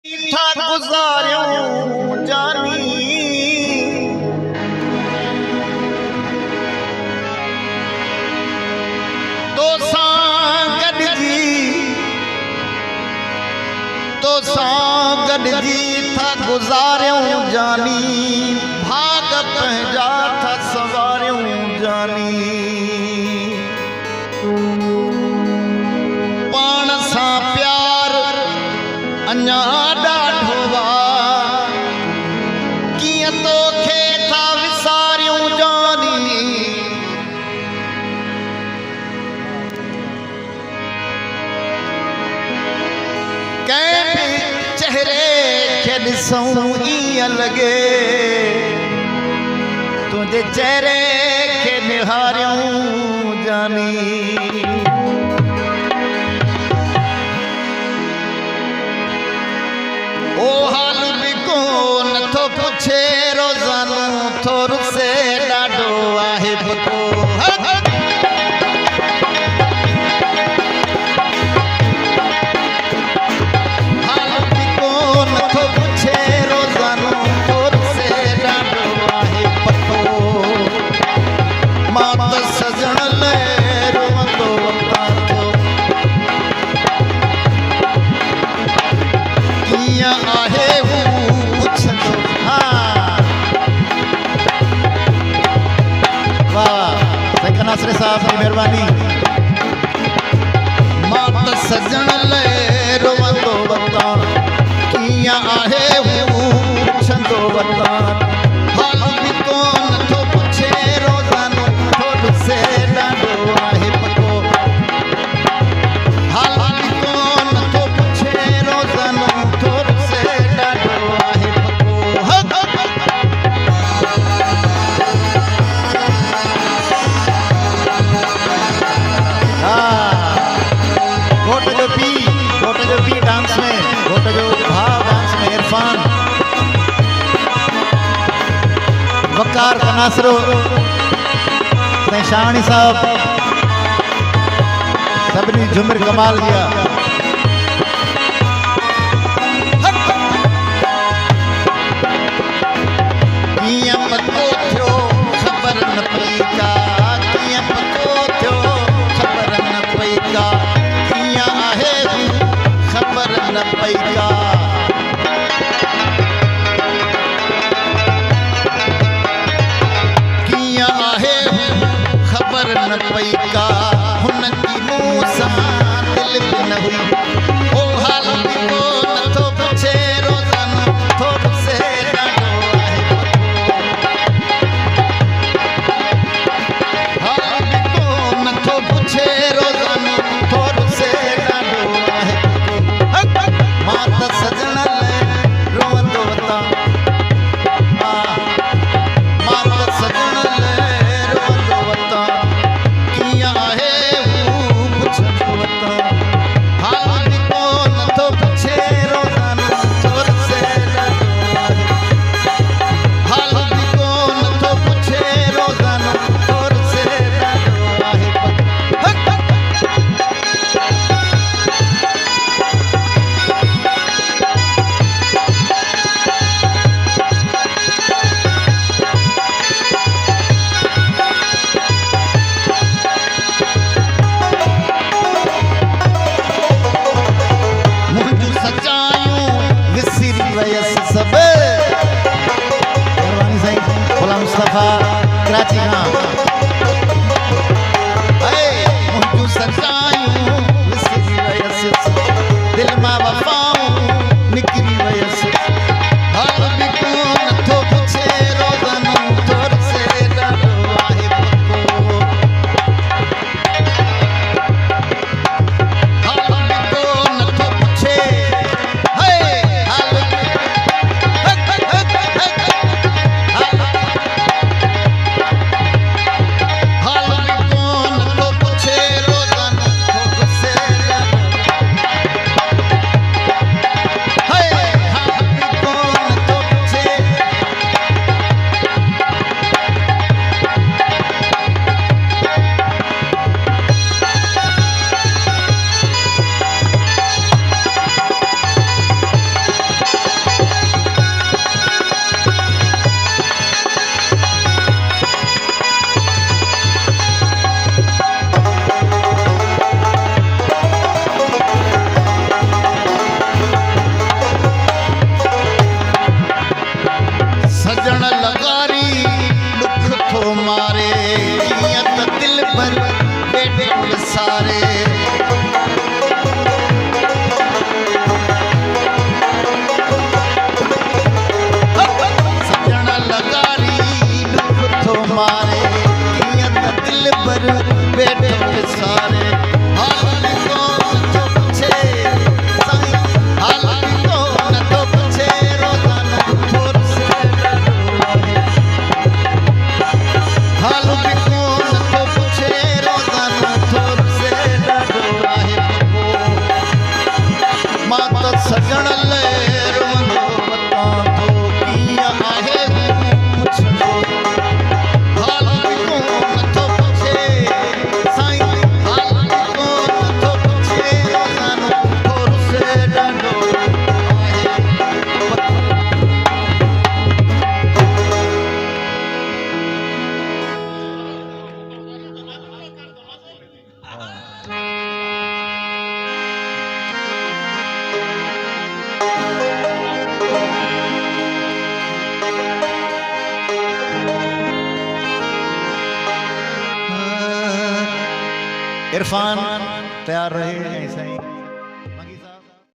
था गुज़ारियूं जानी तोसां गॾिजी था गुज़ारियूं जानी भाग पंहिंजा था सवारियूं जानी पाण सां प्यार अञा ॾाढो आहे कीअं तोखे था विसारियूं जानी कंहिं बि चेहरे खे ॾिसूं ईअं लॻे तुंहिंजे चेहरे खे निहारियूं जानी ओ हाल बि कोन थो पुछे रोज़ानो थोरो से ॾाढो आहे पको नासिर साहब की मेहरबानी मां त सजण लाइ रोवंदो वतां कीअं आहे हू पुछंदो वतां हाल बि कोन थो पुछे रोज़ानो थोरो से ॾाढो आहे पको हाल बि कोन थो पुछे रोज़ानो थोरो से ॾाढो आहे घोट जो पी डांस में घोट जो भाव डांस में इरफान वकार कनासरो शाहणी साहब सभिनी झुमिर कमाल किया कीअं पतो थियो ख़बर न पई का कीअं पतो थियो ख़बर न पई का कीअं आहे ख़बर न पई का कीअं आहे ख़बर न पई का हुन जी मूं सां दिलि बि न हुई ओ हाल बि कोन थो पुछे रोज़ानो थोरो से ॾाढो आहे हाल बि कोन थो पुछे रोज़ानो थोरो से ॾाढो आहे मां त सजण लाइ रोवंदो वतां मां त सजण लाइ रोवंदो वतां कीअं आहे हू पुछंदो वतां हाल बि इरफान तैयार रहे ऐसा ही।